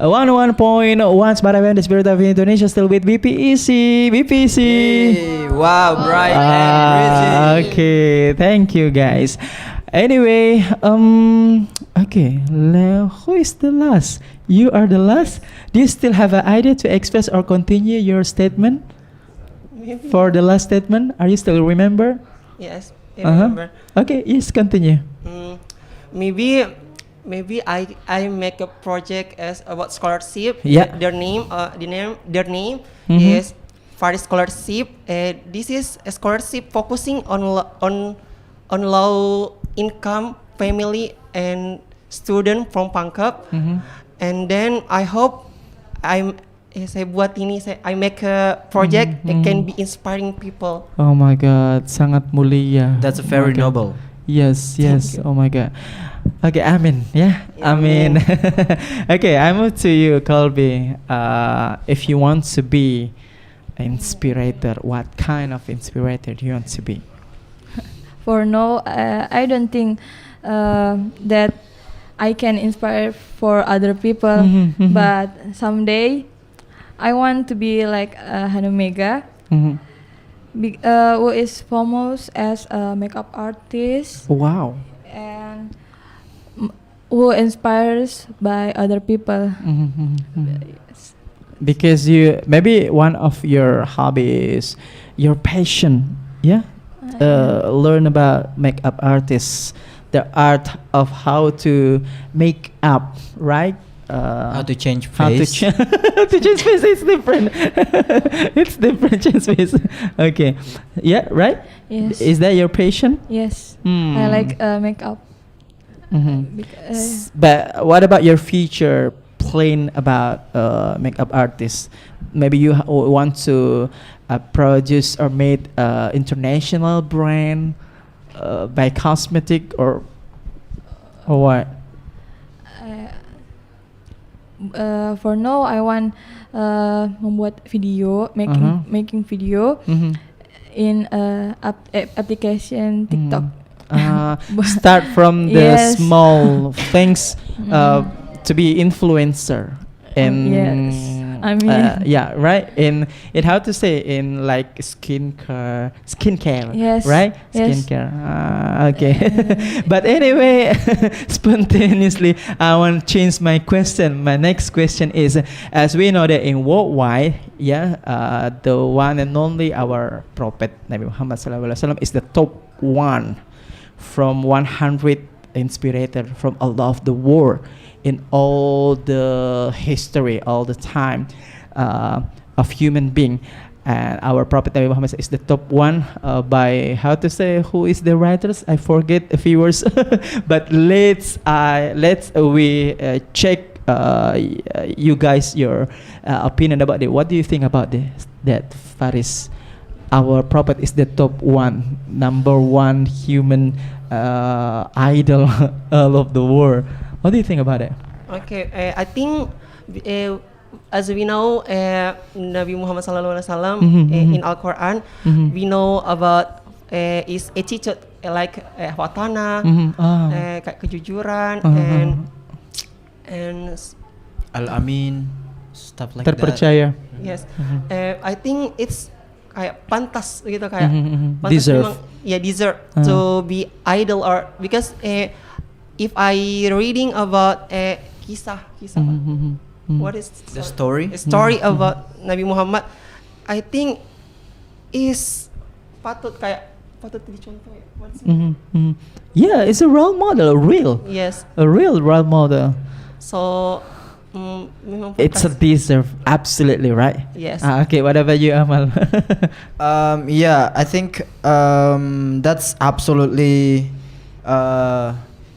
101.1 Smartfm, the spirit of Indonesia, still with BPEC. BPEC. Hey, wow, bright and pretty. Okay, thank you guys. Anyway, okay, who is the last? You are the last. Do you still have an idea to express or continue your statement? Maybe. For the last statement, are you still remember? Yes, I remember. Okay, yes, continue. Maybe I make a project as about scholarship. Yeah. Their name Mhm. is Faris Scholarship. This is a scholarship focusing on low income family and student from Pangkep. And then I hope I make a project that can be inspiring people. Oh my God, sangat mulia. That's Oh my very God. noble. Yes, Thank yes. you. Oh my God. Okay, Amin. Yeah, Yeah, Amin. Amin. Okay, I move to you, Colby. If you want to be an inspirator, what kind of inspirator do you want to be? For now, I don't think that I can inspire for other people, but someday I want to be like Hanumega, who is famous as a makeup artist Wow. and who inspires by other people. Yes. Because you maybe one of your hobbies, your passion, yeah, learn about makeup artists, the art of how to make up, right? How to change How to face. change to change face is different. It's different change face. Okay, yeah, right. Yes. Is that your passion? Yes. Hmm. I like makeup. But what about your future plan about makeup artists? Maybe you want to produce or make international brand by cosmetic or what? For now, I want membuat video, making video in application TikTok. Start from the Yes. small things to be influencer and Yes, I mean. yeah, right, in how to say, in like skincare, Yes, right, yes. skincare. Okay. But anyway, spontaneously I want to change my question. My next question is, as we know that in worldwide, the one and only our Prophet Nabi Muhammad SAW is the top one from 100 inspirator from all of the world in all the history, all the time of human being. And our Prophet Nabi Muhammad is the top one by how to say, who is the writers? I forget a few words. But let's we check you guys your opinion about it. What do you think about this? That Faris, our Prophet is the top one, number one human idol all of the world. What do you think about it? Okay, I think as we know, Nabi Muhammad SAW in Al Quran, we know about is attitude like watana, kayak kejujuran, and Al-Amin, stuff like Terpercaya. yes, I think it's kayak pantas gitu, kayak pantas Deserve. memang, deserve to be idol, or because if I reading about kisah what is The story? a story about Nabi Muhammad, I think is patut dicontoh ya. What's it? Yeah, it's a role model, Yes, a real role model. so memang It's a pantas. deserve, absolutely right. Yes. Okay, what about you, Amal? Yeah, I think that's absolutely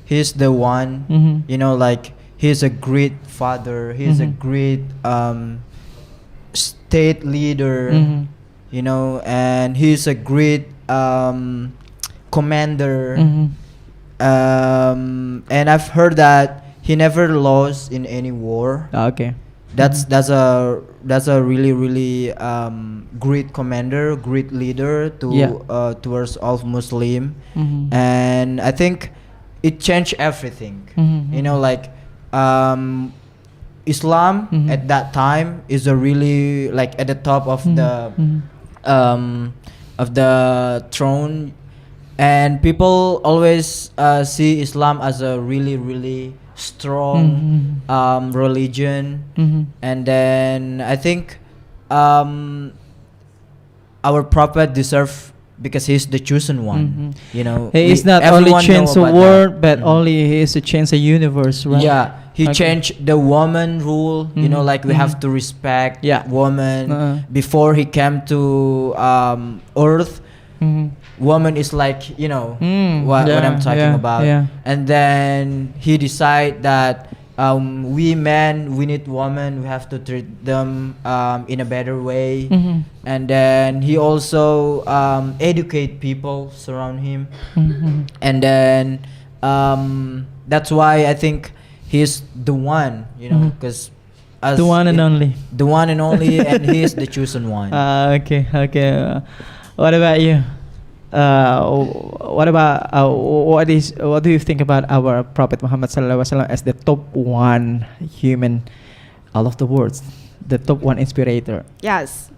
he's the one. You know, like he's a great father. He's a great state leader. You know, and he's a great commander. And I've heard that he never lost in any war. Okay. That's a really great commander, great leader towards all Muslim, and I think it changed everything. You know, like Islam Mhm. at that time is a really like at the top of the throne, and people always see Islam as a really strong religion. And then I think our prophet deserve, because he's the chosen one. You know, He is not only everyone know changed the about world, that. but only he is to change the universe, right? Yeah, he Okay. changed the woman rule. You know, like we have to respect Yeah. woman. Before he came to earth, woman is like, you know, what I'm talking about. Yeah. And then he decide that we men, we need women, we have to treat them in a better way. And then he also educate people surround him. And then that's why I think he's the one, you know, because The one and only. the one and only, and he is the chosen one. Okay. What about you? What do you think about our Prophet Muhammad SAW as the top one human out of the world, the top one inspirator? Yes.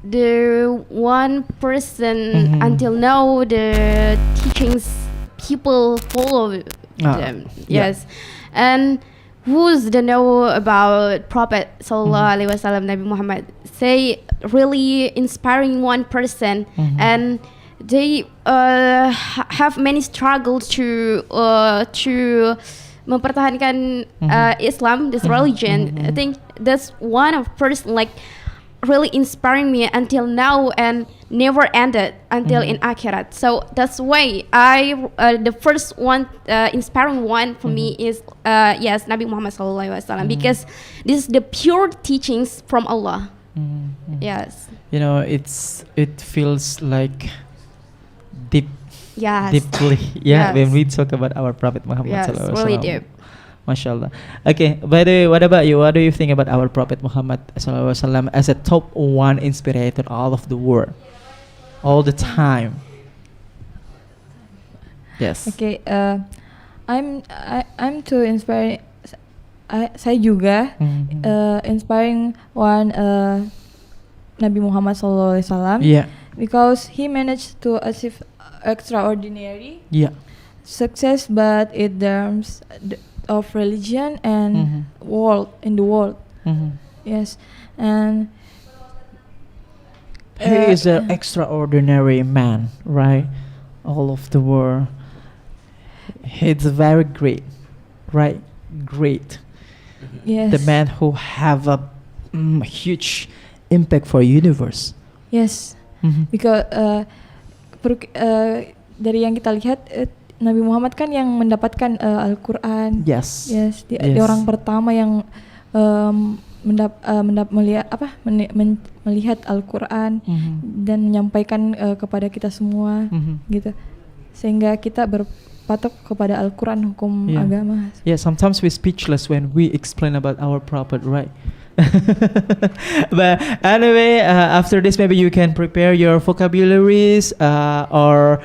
The one person until now the teachings people follow them. Yes. And who's the know about Prophet Sallallahu Alaihi Wasallam, Nabi Muhammad? Say really inspiring one person, and they have many struggles to mempertahankan Islam, this religion. I think that's one of person like really inspiring me until now and never ended until in akhirat. So that's why the first one inspiring one for me is yes, Nabi Muhammad Sallallahu Alaihi Wasallam, because this is the pure teachings from Allah. Yes. You know, it feels like deep. Yes. Deeply, Yes. when we talk about our Prophet Muhammad Yes, SAW. really deep. MashaAllah. Okay, by the way, what about you? What do you think about our Prophet Muhammad SAW as a top one inspirator all of the world, all the time? Yes. Okay, I'm too inspiring. Saya juga inspiring one Nabi Muhammad SAW. Yeah. Because he managed to achieve extraordinary Yeah. success, but in terms of religion and the world. Yes, and He is an extraordinary man, right? All of the world. He's very great, right? Great. yes, The man who have a huge impact for universe. yes, because dari yang kita lihat Nabi Muhammad kan yang mendapatkan Al-Quran. Yes. Yes, dia orang pertama yang melihat Al-Quran dan menyampaikan kepada kita semua, gitu. Sehingga kita berpatok kepada Al-Quran, hukum agama. Yeah, sometimes we're speechless when we explain about our prophet, right? But anyway, after this, maybe you can prepare your vocabularies or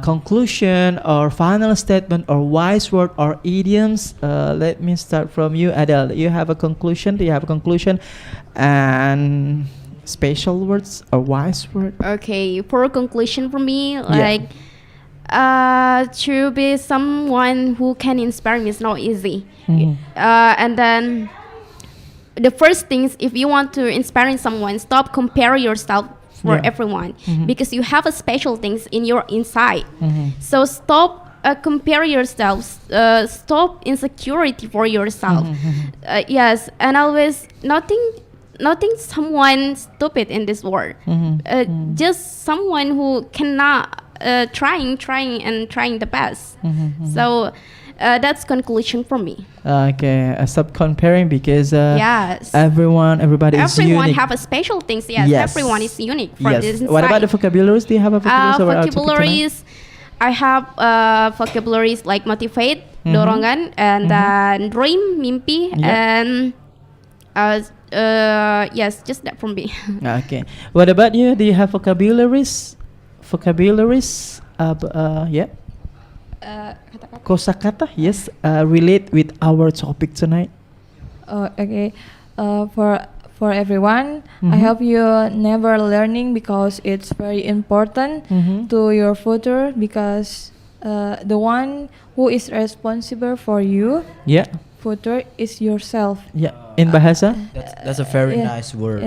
conclusion or final statement or wise word or idioms. Let me start from you, Adele. Do you have a conclusion? Do you have a conclusion and special words or wise word? Okay, for a conclusion for me, like to be someone who can inspire me is not easy. And then the first things, if you want to inspire someone, stop compare yourself for everyone, because you have a special things in your inside. So stop compare yourselves, stop insecurity for yourself. Yes, and always nothing someone stupid in this world. Just someone who cannot trying the best. So that's conclusion for me. Okay, stop comparing because Yes. everybody is Everyone unique. have a special things. Yes, Yes. everyone is unique from Yes. this inside. What about the vocabularies? Do you have a vocabularies? over our topic tonight? Vocabularies? I have vocabularies like motivate, dorongan, and then dream, mimpi, and yes, just that from me. Okay. What about you? Do you have vocabularies? Yeah. Kata-kata. Kosakata, yes, relate with our topic tonight. Oh, okay. For everyone, I Mhm. hope you never learning because it's very important to your future because the one who is responsible for you Yeah, future is yourself. yeah. In Bahasa, That's a very Yeah, nice word.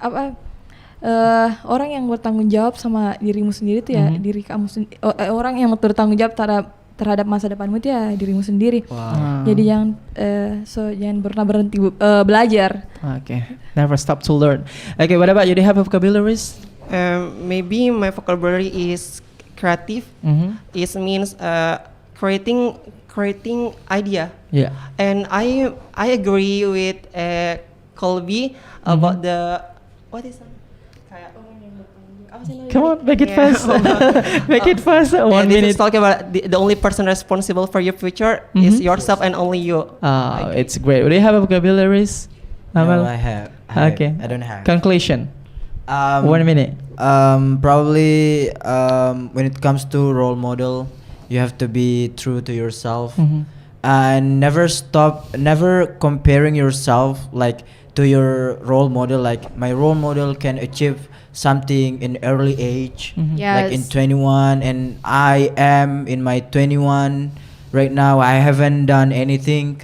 Apa orang yang bertanggung jawab sama dirimu sendiri tuh ya diri kamu sendiri. Orang yang bertanggung jawab terhadap masa depanmu itu ya dirimu sendiri. Wow. Jadi jangan pernah berhenti belajar. Okay, never stop to learn. Okay, what about you? Do you have vocabularies? Maybe my vocabulary is creative. It means creating idea. Yeah. And I agree with Colby about the what is that? Kayak apa sih namanya? Come on, make it Yeah. fast. Make it fast. 1 And this minute. is talking about the only person responsible for your future is yourself and only you. It's great. Do you have vocabularies? No, Amal? I have. Okay. I don't have. Conclusion. 1 minute. Probably when it comes to role model, you have to be true to yourself and never comparing yourself like to your role model. Like my role model can achieve something in early age, like in Yes. 21, and I am in my 21 right now. I haven't done anything.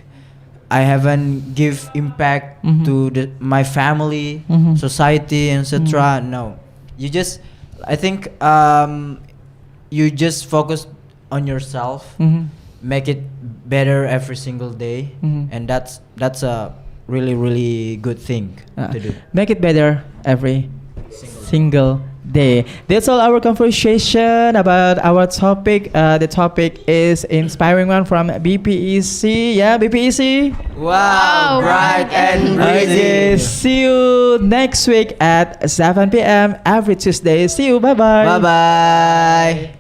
I haven't give impact to my family, society, etc. No, I think you just focus on yourself, make it better every single day, and that's a really good thing to do. Make it better every single day. That's all our conversation about our topic. The topic is inspiring one from BPEC. Yeah, BPEC. Wow, bright and Okay, breezy. see you next week at 7 p.m. every Tuesday. See you. Bye bye. Bye bye.